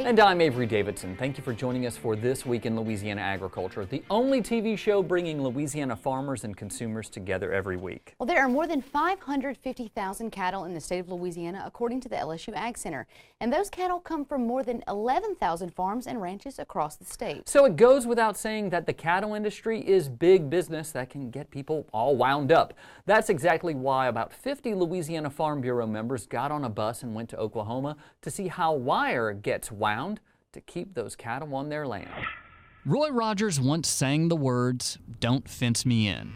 And I'm Avery Davidson. Thank you for joining us for This Week in Louisiana Agriculture, the only TV show bringing Louisiana farmers and consumers together every week. Well, there are more than 550,000 cattle in the state of Louisiana, according to the LSU Ag Center. And those cattle come from more than 11,000 farms and ranches across the state. So it goes without saying that the cattle industry is big business that can get people all wound up. That's exactly why about 50 Louisiana Farm Bureau members got on a bus and went to Oklahoma to see how wire gets wound to keep those cattle on their land. Roy Rogers once sang the words, "Don't fence me in."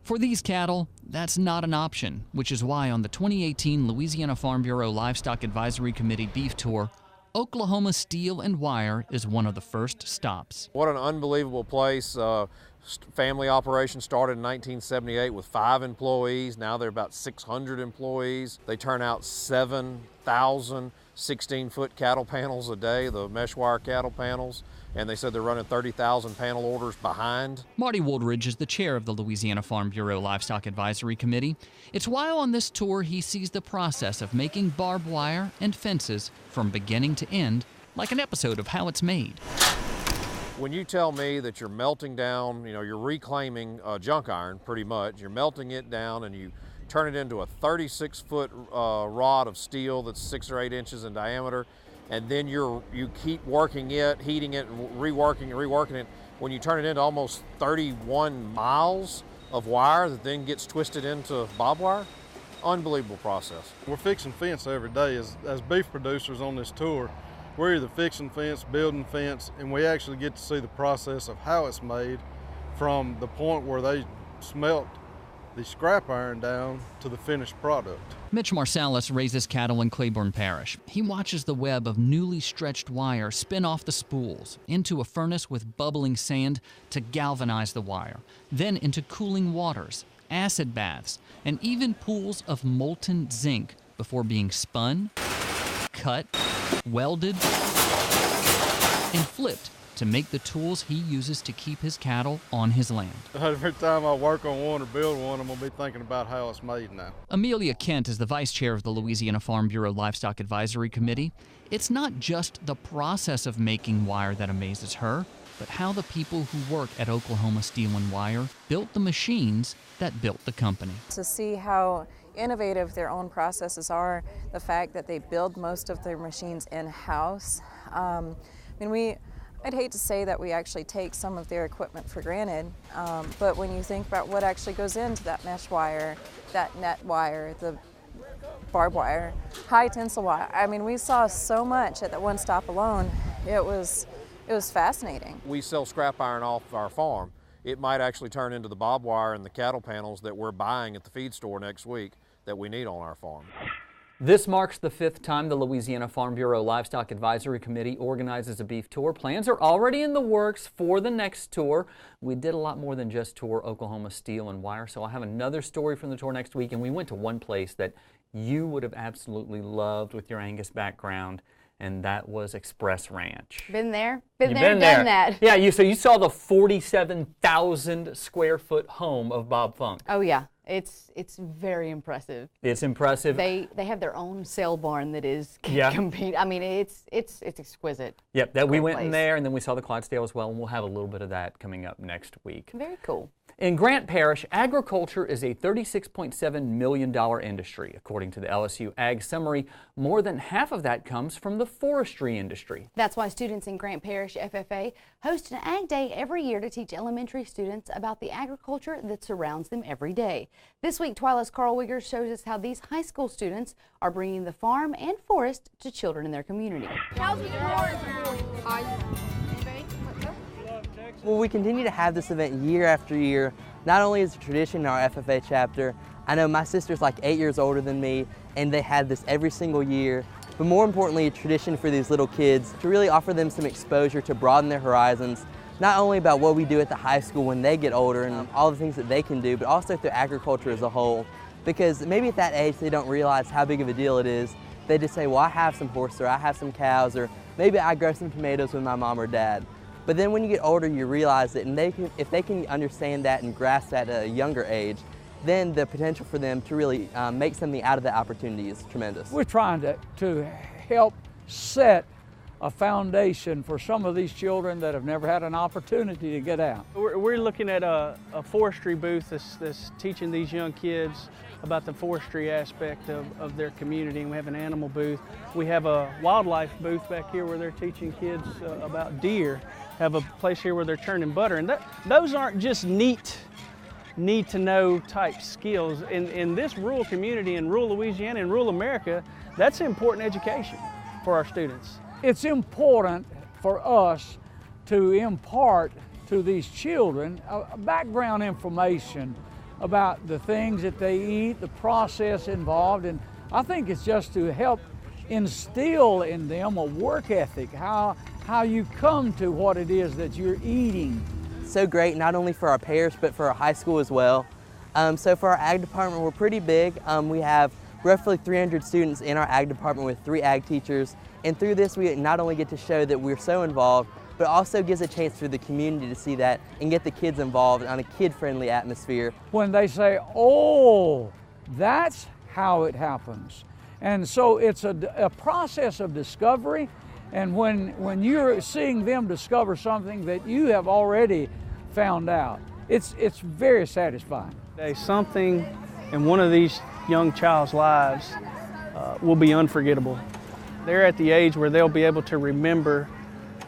For these cattle, that's not an option, which is why on the 2018 Louisiana Farm Bureau Livestock Advisory Committee Beef Tour, Oklahoma Steel and Wire is one of the first stops. What an unbelievable place. Family operation started in 1978 with 5 employees. Now they're about 600 employees. They turn out 7,000 16-foot cattle panels a day, the mesh wire cattle panels, and they said they're running 30,000 panel orders behind. Marty Woldridge is the chair of the Louisiana Farm Bureau Livestock Advisory Committee. It's while on this tour he sees the process of making barbed wire and fences from beginning to end, like an episode of How It's Made. When you tell me that you're melting down, you're reclaiming junk iron pretty much, you're melting it down and you turn it into a 36-foot rod of steel that's 6 or 8 inches in diameter, and then you keep working it, heating it, and reworking it. When you turn it into almost 31 miles of wire that then gets twisted into barbed wire, unbelievable process. We're fixing fence every day as beef producers on this tour. We're either fixing fence, building fence, and we actually get to see the process of how it's made from the point where they smelt the scrap iron down to the finished product. Mitch Marsalis raises cattle in Claiborne Parish. He watches the web of newly stretched wire spin off the spools into a furnace with bubbling sand to galvanize the wire, then into cooling waters, acid baths, and even pools of molten zinc before being spun, cut, welded, and flipped to make the tools he uses to keep his cattle on his land. Every time I work on one or build one, I'm going to be thinking about how it's made now. Amelia Kent is the vice chair of the Louisiana Farm Bureau Livestock Advisory Committee. It's not just the process of making wire that amazes her, but how the people who work at Oklahoma Steel and Wire built the machines that built the company. To see how innovative their own processes are, the fact that they build most of their machines in-house. I'd hate to say that we actually take some of their equipment for granted, but when you think about what actually goes into that mesh wire, that net wire, the barbed wire, high tensile wire, we saw so much at that one stop alone. It was fascinating. We sell scrap iron off our farm. It might actually turn into the barbed wire and the cattle panels that we're buying at the feed store next week that we need on our farm. This marks the 5th time the Louisiana Farm Bureau Livestock Advisory Committee organizes a beef tour. Plans are already in the works for the next tour. We did a lot more than just tour Oklahoma Steel and Wire, so I have another story from the tour next week, and we went to one place that you would have absolutely loved with your Angus background, and that was Express Ranch. Been there, done that. Yeah, so you saw the 47,000 square foot home of Bob Funk. Oh yeah, it's very impressive. It's impressive. They have their own sale barn that is compete. It's exquisite. Yep, that we went in there, and then we saw the Clydesdale as well, and we'll have a little bit of that coming up next week. Very cool. In Grant Parish, agriculture is a $36.7 million industry. According to the LSU Ag Summary, more than half of that comes from the forestry industry. That's why students in Grant Parish FFA host an Ag Day every year to teach elementary students about the agriculture that surrounds them every day. This week, Twila's Carl Wiggers shows us how these high school students are bringing the farm and forest to children in their community. Well, we continue to have this event year after year. Not only is it a tradition in our FFA chapter, I know my sister's like 8 years older than me, and they have this every single year. But more importantly, a tradition for these little kids to really offer them some exposure to broaden their horizons, not only about what we do at the high school when they get older and all the things that they can do, but also through agriculture as a whole. Because maybe at that age they don't realize how big of a deal it is. They just say, well, I have some horses, or I have some cows, or maybe I grow some tomatoes with my mom or dad. But then when you get older, you realize that, and if they can understand that and grasp that at a younger age, then the potential for them to really make something out of that opportunity is tremendous. We're trying to help set a foundation for some of these children that have never had an opportunity to get out. We're looking at a forestry booth that's teaching these young kids about the forestry aspect of their community, and we have an animal booth. We have a wildlife booth back here where they're teaching kids about deer. Have a place here where they're churning butter, and those aren't just need to know type skills. In this rural community, in rural Louisiana, in rural America, that's important education for our students. It's important for us to impart to these children background information about the things that they eat, the process involved, and I think it's just to help instill in them a work ethic, how you come to what it is that you're eating. So great, not only for our parish, but for our high school as well. So for our ag department, we're pretty big. We have roughly 300 students in our ag department with 3 ag teachers. And through this, we not only get to show that we're so involved, but also gives a chance for the community to see that and get the kids involved on a kid-friendly atmosphere. When they say, oh, that's how it happens. And so it's a process of discovery. And when you're seeing them discover something that you have already found out, it's very satisfying. Something in one of these young child's lives will be unforgettable. They're at the age where they'll be able to remember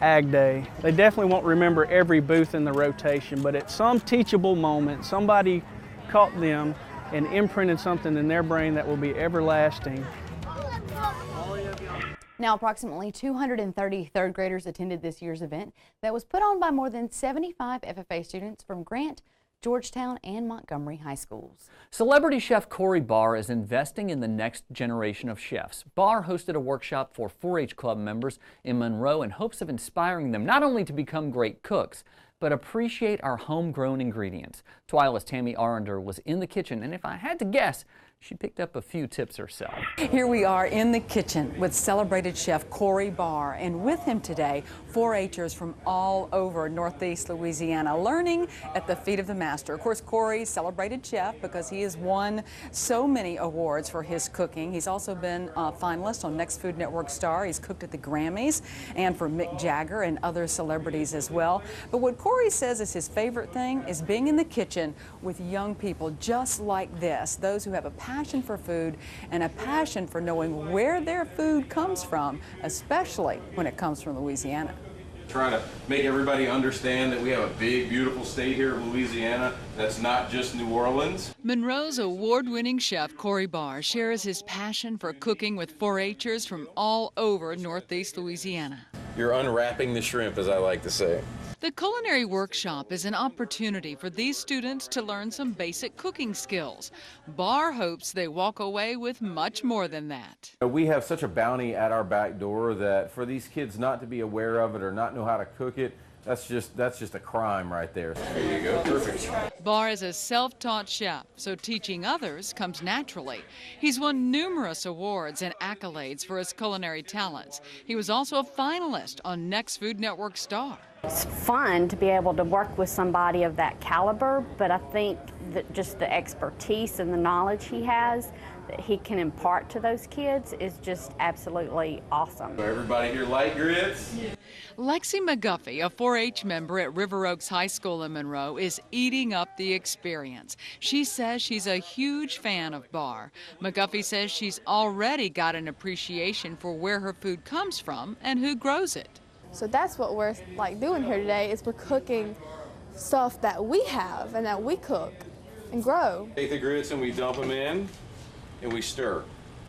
Ag Day. They definitely won't remember every booth in the rotation, but at some teachable moment, somebody caught them and imprinted something in their brain that will be everlasting. Now, approximately 230 third graders attended this year's event that was put on by more than 75 FFA students from Grant, Georgetown, and Montgomery high schools. Celebrity chef Corey Barr is investing in the next generation of chefs. Barr hosted a workshop for 4-H club members in Monroe in hopes of inspiring them not only to become great cooks, but appreciate our homegrown ingredients. Twila's Tammy Arender was in the kitchen, and if I had to guess, she picked up a few tips herself. Here we are in the kitchen with celebrated chef Corey Barr, and with him today, 4-Hers from all over Northeast Louisiana, learning at the feet of the master. Of course, Corey's celebrated chef because he has won so many awards for his cooking. He's also been a finalist on Next Food Network Star. He's cooked at the Grammys and for Mick Jagger and other celebrities as well. But what Corey says is his favorite thing is being in the kitchen with young people just like this, those who have a passion for food and a passion for knowing where their food comes from, especially when it comes from Louisiana. Trying to make everybody understand that we have a big, beautiful state here of Louisiana that's not just New Orleans. Monroe's award-winning chef Corey Barr shares his passion for cooking with 4-Hers from all over Northeast Louisiana. You're unwrapping the shrimp, as I like to say. The culinary workshop is an opportunity for these students to learn some basic cooking skills. Barr hopes they walk away with much more than that. We have such a bounty at our back door that for these kids not to be aware of it or not know how to cook it, that's just a crime right there. There you go, perfect. Barr is a self-taught chef, so teaching others comes naturally. He's won numerous awards and accolades for his culinary talents. He was also a finalist on Next Food Network Star. It's fun to be able to work with somebody of that caliber, but I think that just the expertise and the knowledge he has that he can impart to those kids is just absolutely awesome. Everybody here like grits? Lexi McGuffey, a 4-H member at River Oaks High School in Monroe, is eating up the experience. She says she's a huge fan of Barr. McGuffey says she's already got an appreciation for where her food comes from and who grows it. So that's what we're doing here today, is we're cooking stuff that we have and that we cook and grow. Take the grits and we dump them in and we stir.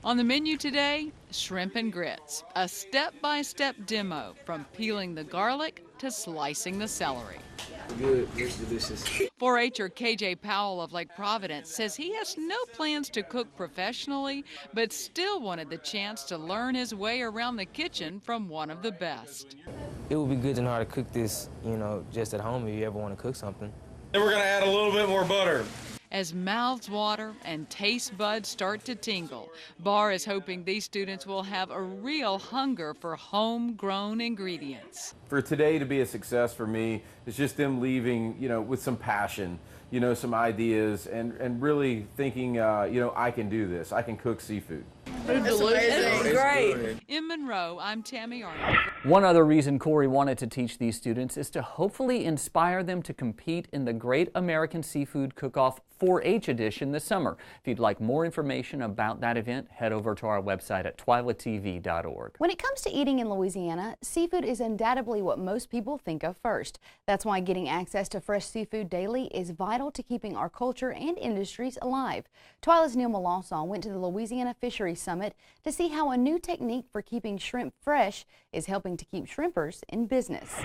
On the menu today, shrimp and grits, a step-by-step demo from peeling the garlic to slicing the celery. Good, it's delicious. 4-H'er KJ Powell of Lake Providence says he has no plans to cook professionally, but still wanted the chance to learn his way around the kitchen from one of the best. It would be good to know how to cook this, you know, just at home if you ever want to cook something. Then we're gonna add a little bit more butter. As mouths water and taste buds start to tingle, Barr is hoping these students will have a real hunger for homegrown ingredients. For today to be a success for me, it's just them leaving, you know, with some passion, you know, some ideas, and really thinking, you know, I can do this. I can cook seafood. It's amazing. Great. In Monroe, I'm Tammy Arnold. One other reason Corey wanted to teach these students is to hopefully inspire them to compete in the Great American Seafood Cook-Off 4-H edition this summer. If you'd like more information about that event, head over to our website at twilatv.org. When it comes to eating in Louisiana, seafood is undoubtedly what most people think of first. That's why getting access to fresh seafood daily is vital to keeping our culture and industries alive. Twila's Neil Melanson went to the Louisiana Fishery Summit to see how a new technique for keeping shrimp fresh is helping to keep shrimpers in business.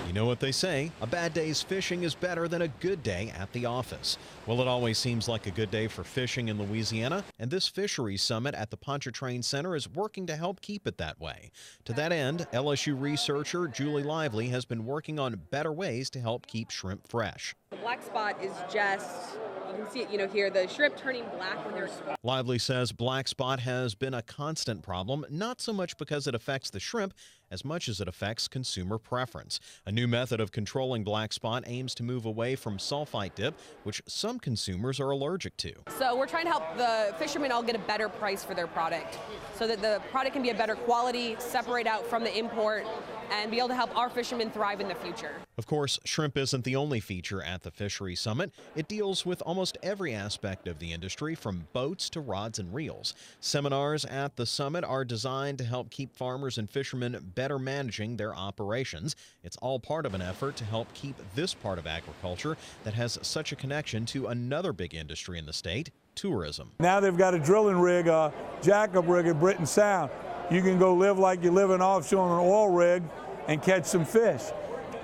You know what they say, a bad day's fishing is better than a good day at the office. Well, it always seems like a good day for fishing in Louisiana, and this fisheries summit at the Pontchartrain Center is working to help keep it that way. To that end, LSU researcher Julie Lively has been working on better ways to help keep shrimp fresh. The black spot is just, you can see it, you know, here, the shrimp turning black when they're exposed. Lively says black spot has been a constant problem, not so much because it affects the shrimp as much as it affects consumer preference. A new method of controlling black spot aims to move away from sulfite dip, which some consumers are allergic to. So we're trying to help the fishermen all get a better price for their product so that the product can be a better quality, separate out from the import, and be able to help our fishermen thrive in the future. Of course, shrimp isn't the only feature at the Fishery Summit. It deals with almost every aspect of the industry, from boats to rods and reels. Seminars at the summit are designed to help keep farmers and fishermen better managing their operations. It's all part of an effort to help keep this part of agriculture that has such a connection to another big industry in the state, tourism. Now they've got a drilling rig, a jackup rig at Britton Sound. You can go live like you live in offshore on an oil rig and catch some fish.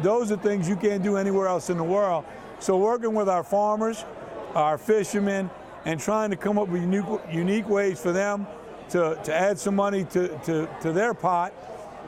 Those are things you can't do anywhere else in the world. So working with our farmers, our fishermen, and trying to come up with unique ways for them to add some money to their pot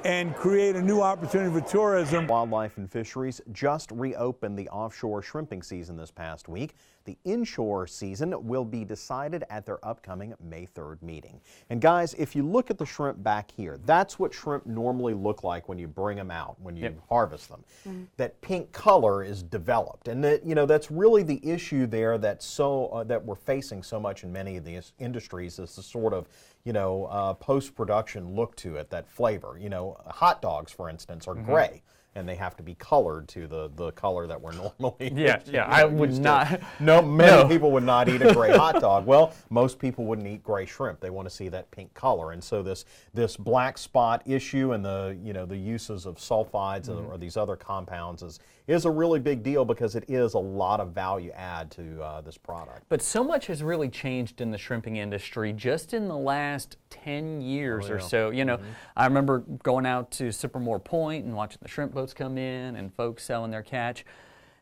and create a new opportunity for tourism. Wildlife and Fisheries just reopened the offshore shrimping season this past week. The inshore season will be decided at their upcoming May 3rd meeting. And guys, if you look at the shrimp back here, that's what shrimp normally look like when you bring them out, when you harvest them. That pink color is developed, and that, you know, that's really the issue there that's that we're facing so much in many of these industries, is the sort of, you know, post-production look to it, that flavor. You know, hot dogs, for instance, are gray, and they have to be colored to the color that we're normally I would not. Many people would not eat a gray hot dog. Well, most people wouldn't eat gray shrimp. They want to see that pink color, and so this black spot issue and the uses of sulfides or these other compounds is a really big deal, because it is a lot of value add to this product. But so much has really changed in the shrimping industry just in the last 10 years or so. You know, I remember going out to Sippermore Point and watching the shrimp boats come in and folks selling their catch.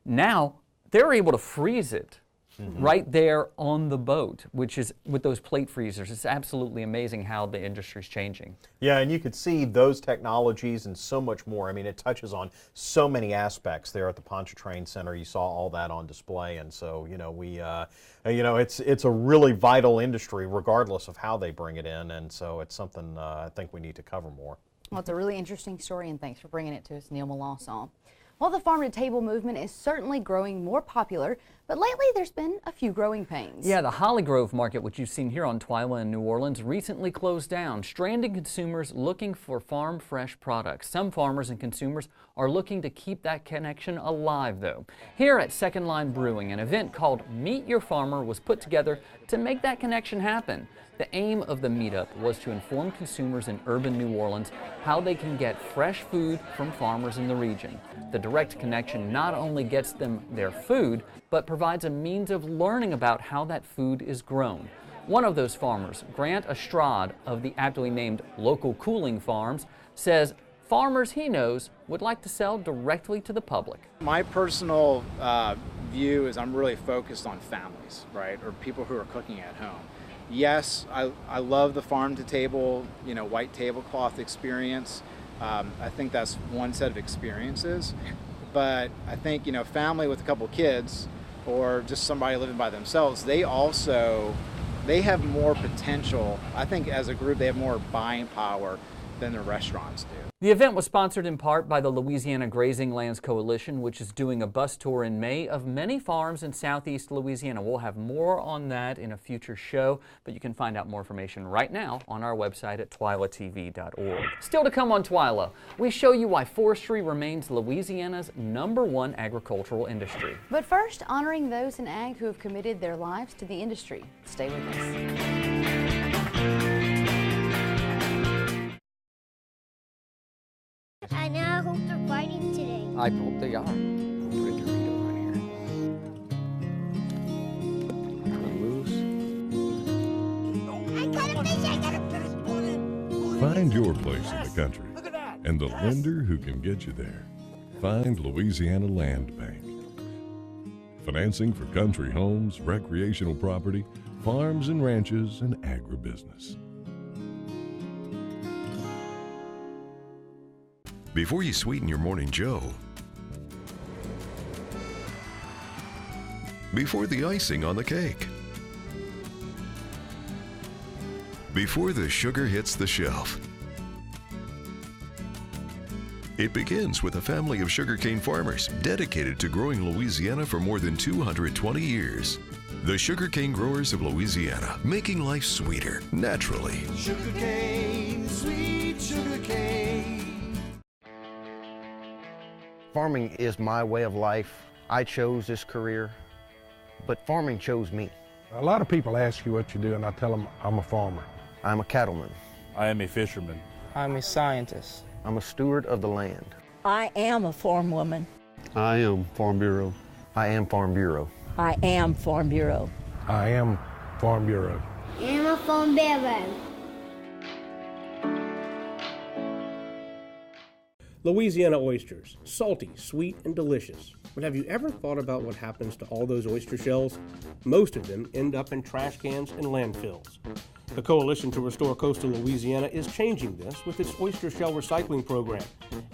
Now they're able to freeze it right there on the boat, which is with those plate freezers. It's absolutely amazing how the industry's changing. Yeah, and you could see those technologies and so much more. I mean, it touches on so many aspects there at the Pontchartrain Center. You saw all that on display, and so, you know, we, you know, it's a really vital industry regardless of how they bring it in, and so it's something I think we need to cover more. Well, it's a really interesting story, and thanks for bringing it to us, Neil Melanson. Well, the farm-to-table movement is certainly growing more popular, but lately there's been a few growing pains. Yeah, the Holly Grove market, which you've seen here on Twila in New Orleans, recently closed down, stranding consumers looking for farm-fresh products. Some farmers and consumers are looking to keep that connection alive, though. Here at Second Line Brewing, an event called Meet Your Farmer was put together to make that connection happen. The aim of the meetup was to inform consumers in urban New Orleans how they can get fresh food from farmers in the region. The direct connection not only gets them their food, but provides a means of learning about how that food is grown. One of those farmers, Grant Estrade of the aptly named Local Cooling Farms, says farmers he knows would like to sell directly to the public. My personal view is I'm really focused on families, right, or people who are cooking at home. Yes, I love the farm to table, white tablecloth experience. I think that's one set of experiences, but I think, family with a couple kids or just somebody living by themselves, they have more potential. I think as a group, they have more buying power than the restaurants do. The event was sponsored in part by the Louisiana Grazing Lands Coalition, which is doing a bus tour in May of many farms in southeast Louisiana. We'll have more on that in a future show, but you can find out more information right now on our website at twilatv.org. Still to come on Twila, we show you why forestry remains Louisiana's #1 agricultural industry. But first, honoring those in ag who have committed their lives to the industry. Stay with us. I now hope they're fighting today. I hope they are. Put a Dorito on here. I got a fish! I got a fish! Find your place in the country and the lender who can get you there. Find Louisiana Land Bank. Financing for country homes, recreational property, farms and ranches, and agribusiness. Before you sweeten your morning joe, before the icing on the cake, before the sugar hits the shelf, it begins with a family of sugarcane farmers dedicated to growing Louisiana for more than 220 years. The Sugarcane Growers of Louisiana, making life sweeter, naturally. Sugarcane, sweet sugarcane. Farming is my way of life. I chose this career, but farming chose me. A lot of people ask you what you do, and I tell them I'm a farmer. I'm a cattleman. I am a fisherman. I'm a scientist. I'm a steward of the land. I am a farm woman. I am Farm Bureau. I am Farm Bureau. I am Farm Bureau. I am Farm Bureau. I am a Farm Bureau. Louisiana oysters, salty, sweet, and delicious. But have you ever thought about what happens to all those oyster shells? Most of them end up in trash cans and landfills. The Coalition to Restore Coastal Louisiana is changing this with its oyster shell recycling program.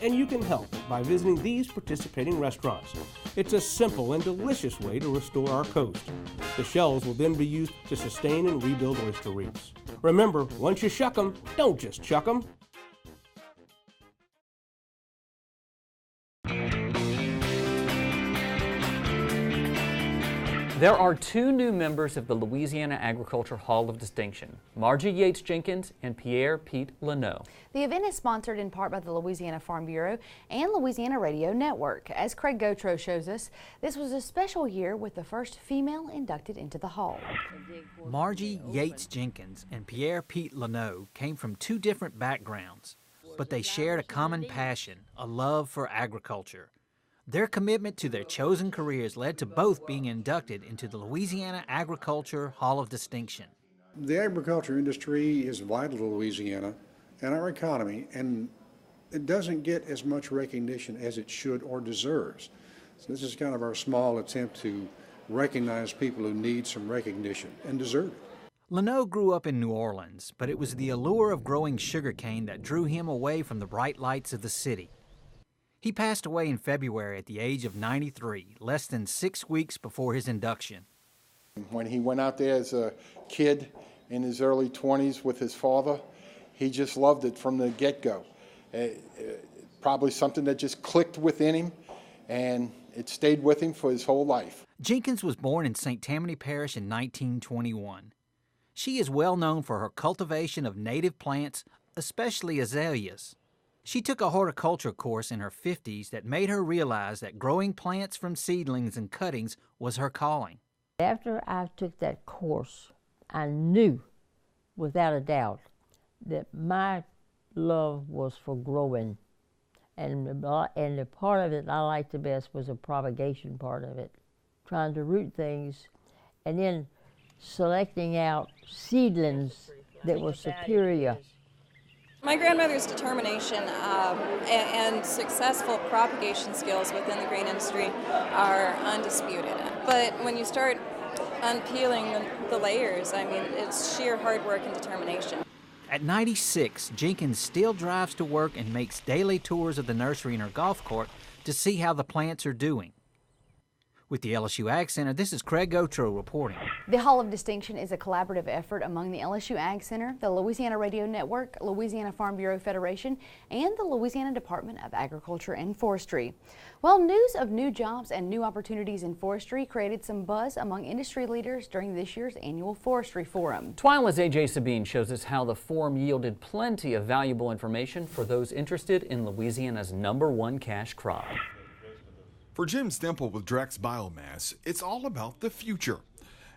And you can help by visiting these participating restaurants. It's a simple and delicious way to restore our coast. The shells will then be used to sustain and rebuild oyster reefs. Remember, once you shuck them, don't just chuck them. There are 2 new members of the Louisiana Agriculture Hall of Distinction, Margie Yates Jenkins and Pierre Pete Leno. The event is sponsored in part by the Louisiana Farm Bureau and Louisiana Radio Network. As Craig Gautreaux shows us, this was a special year with the first female inducted into the hall. Margie Yates Jenkins and Pierre Pete Leno came from 2 different backgrounds, but they shared a common passion, a love for agriculture. Their commitment to their chosen careers led to both being inducted into the Louisiana Agriculture Hall of Distinction. The agriculture industry is vital to Louisiana and our economy, and it doesn't get as much recognition as it should or deserves. So this is kind of our small attempt to recognize people who need some recognition and deserve it. Leno grew up in New Orleans, but it was the allure of growing sugarcane that drew him away from the bright lights of the city. He passed away in February at the age of 93, less than 6 weeks before his induction. When he went out there as a kid in his early 20s with his father, he just loved it from the get-go. Probably something that just clicked within him, and it stayed with him for his whole life. Jenkins was born in St. Tammany Parish in 1921. She is well known for her cultivation of native plants, especially azaleas. She took a horticulture course in her 50s that made her realize that growing plants from seedlings and cuttings was her calling. After I took that course, I knew without a doubt that my love was for growing. And the part of it I liked the best was the propagation part of it, trying to root things and then selecting out seedlings that were superior My grandmother's determination and successful propagation skills within the grain industry are undisputed. But when you start unpeeling the layers, I mean, it's sheer hard work and determination. At 96, Jenkins still drives to work and makes daily tours of the nursery and her golf court to see how the plants are doing. With the LSU Ag Center, this is Craig Gotro reporting. The Hall of Distinction is a collaborative effort among the LSU Ag Center, the Louisiana Radio Network, Louisiana Farm Bureau Federation, and the Louisiana Department of Agriculture and Forestry. Well, news of new jobs and new opportunities in forestry created some buzz among industry leaders during this year's annual Forestry Forum. Twila's AJ Sabine shows us how the forum yielded plenty of valuable information for those interested in Louisiana's #1 cash crop. For Jim Stemple with Drex Biomass, it's all about the future.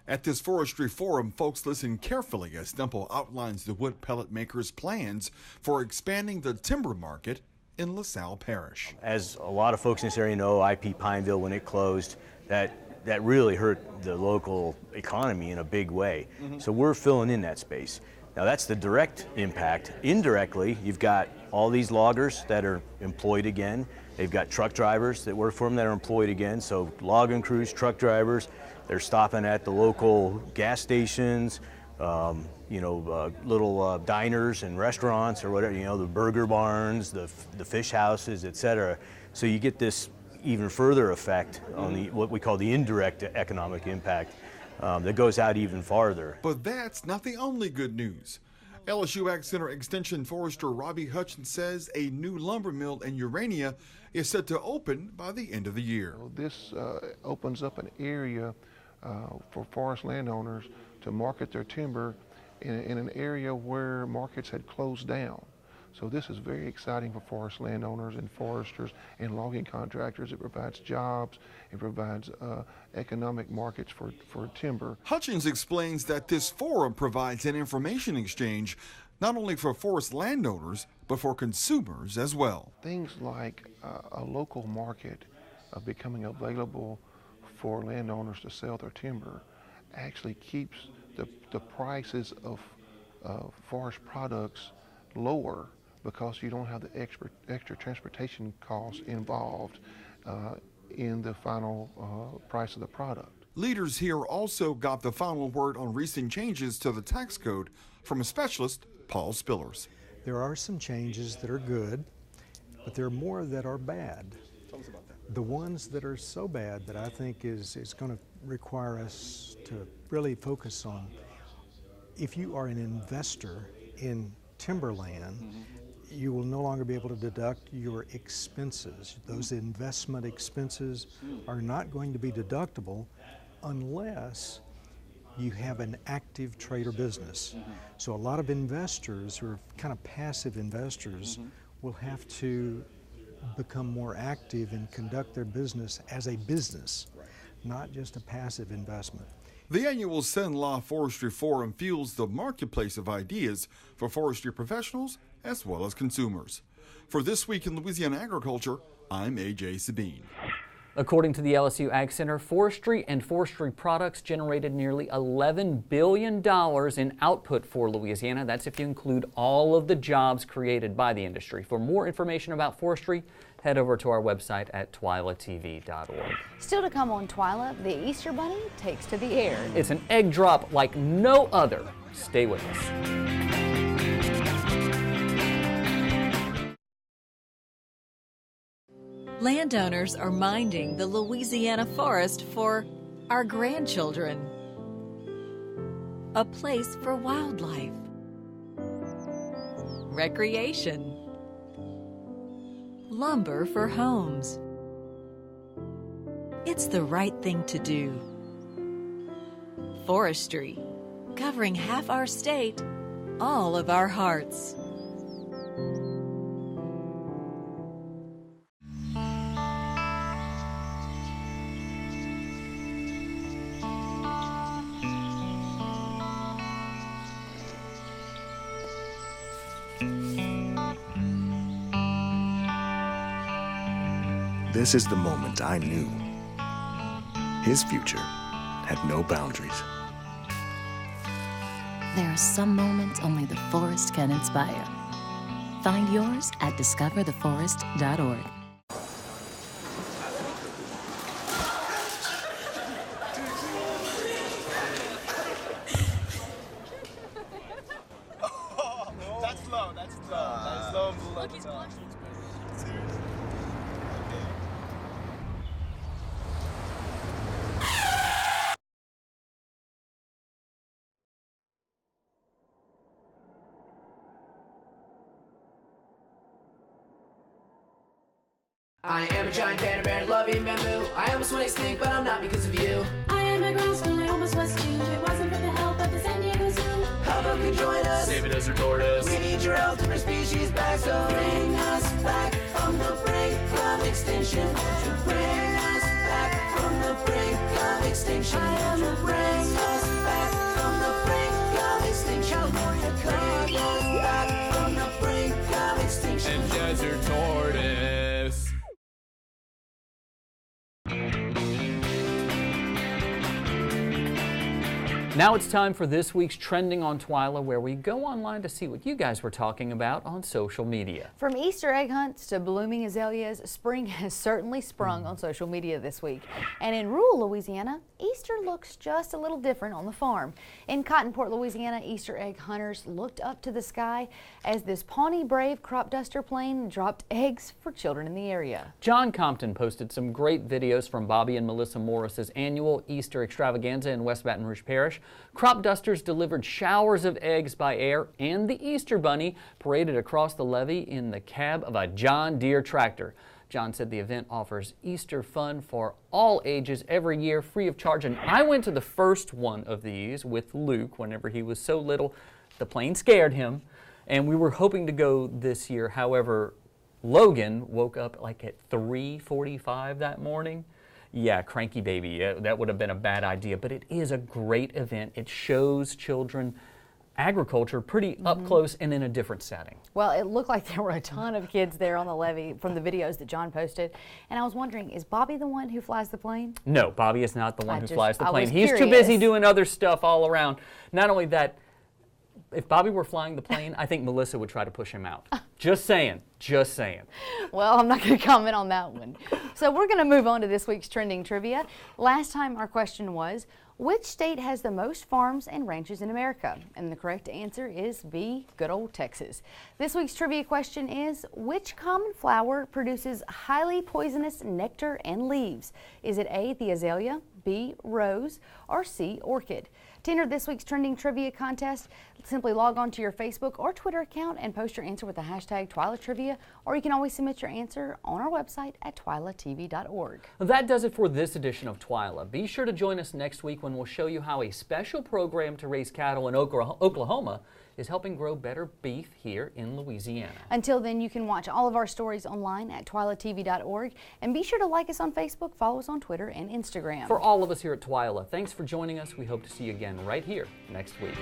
At this Forestry Forum, folks listen carefully as Stemple outlines the wood pellet makers' plans for expanding the timber market in LaSalle Parish. As a lot of folks in this area know, IP Pineville, when it closed, that really hurt the local economy in a big way. So we're filling in that space. Now that's the direct impact. Indirectly, you've got all these loggers that are employed again. They've got truck drivers that work for them that are employed again. So logging crews, truck drivers, they're stopping at the local gas stations, little diners and restaurants or whatever, the burger barns, the fish houses, etc. So you get this even further effect on what we call the indirect economic impact that goes out even farther. But that's not the only good news. LSU Ag Center Extension Forester Robbie Hutchins says a new lumber mill in Urania is set to open by the end of the year. This opens up an area for forest landowners to market their timber in an area where markets had closed down. So this is very exciting for forest landowners and foresters and logging contractors. It provides jobs, it provides economic markets for timber. Hutchins explains that this forum provides an information exchange not only for forest landowners, but for consumers as well. Things like a local market becoming available for landowners to sell their timber actually keeps the prices of forest products lower, because you don't have the extra transportation costs involved in the final price of the product. Leaders here also got the final word on recent changes to the tax code from a specialist, Paul Spillers. There are some changes that are good, but there are more that are bad. Tell us about that. The ones that are so bad that I think is going to require us to really focus on, if you are an investor in timberland, you will no longer be able to deduct your expenses. Those investment expenses are not going to be deductible unless you have an active trade or business. So a lot of investors who are kind of passive investors will have to become more active and conduct their business as a business, not just a passive investment. The annual Sen-La Forestry Forum fuels the marketplace of ideas for forestry professionals as well as consumers. For This Week in Louisiana Agriculture, I'm AJ Sabine. According to the LSU Ag Center, forestry and forestry products generated nearly $11 billion in output for Louisiana. That's if you include all of the jobs created by the industry. For more information about forestry, head over to our website at twilatv.org. Still to come on Twila, the Easter Bunny takes to the air. It's an egg drop like no other. Stay with us. Landowners are minding the Louisiana forest for our grandchildren. A place for wildlife, recreation, lumber for homes. It's the right thing to do. Forestry, covering half our state, all of our hearts. This is the moment I knew his future had no boundaries. There are some moments only the forest can inspire. Find yours at discovertheforest.org. That's low. That's low and below the top. Seriously. I am a giant panda bear loving bamboo. I almost went extinct, but I'm not because of you. I am a grouse and I almost was too. If it wasn't for the help of the San Diego Zoo. How about you join us? Save a desert tortoise. We need your help to bring species back, so bring us back from the brink of extinction. To bring us back from the brink of extinction. I am a bring us back from the brink of extinction. California, bring us back from the brink of extinction. And desert tortoise. Now it's time for this week's Trending on Twila, where we go online to see what you guys were talking about on social media. From Easter egg hunts to blooming azaleas, spring has certainly sprung on social media this week. And in rural Louisiana, Easter looks just a little different on the farm. In Cottonport, Louisiana, Easter egg hunters looked up to the sky as this Pawnee Brave crop duster plane dropped eggs for children in the area. John Compton posted some great videos from Bobby and Melissa Morris's annual Easter extravaganza in West Baton Rouge Parish. Crop dusters delivered showers of eggs by air, and the Easter Bunny paraded across the levee in the cab of a John Deere tractor. John said the event offers Easter fun for all ages every year, free of charge. And I went to the first one of these with Luke whenever he was so little. The plane scared him, and we were hoping to go this year. However, Logan woke up like at 3:45 that morning. Yeah, cranky baby. That would have been a bad idea, but it is a great event. It shows children agriculture pretty up close and in a different setting. Well, it looked like there were a ton of kids there on the levee from the videos that John posted. And I was wondering, is Bobby the one who flies the plane? No, Bobby is not the one who flies the I plane. was He's too curious. busy doing other stuff all around. Not only that, if Bobby were flying the plane, I think Melissa would try to push him out. Just saying, just saying. Well, I'm not going to comment on that one. So we're going to move on to this week's trending trivia. Last time our question was, which state has the most farms and ranches in America? And the correct answer is B, good old Texas. This week's trivia question is, which common flower produces highly poisonous nectar and leaves? Is it A, the azalea, B, rose, or C, orchid? To enter this week's trending trivia contest, simply log on to your Facebook or Twitter account and post your answer with the hashtag TwilaTrivia, or you can always submit your answer on our website at twilatv.org. That does it for this edition of Twila. Be sure to join us next week when we'll show you how a special program to raise cattle in Oklahoma is helping grow better beef here in Louisiana. Until then, you can watch all of our stories online at twilatv.org, and be sure to like us on Facebook, follow us on Twitter and Instagram. For all of us here at Twila, thanks for joining us. We hope to see you again right here next week.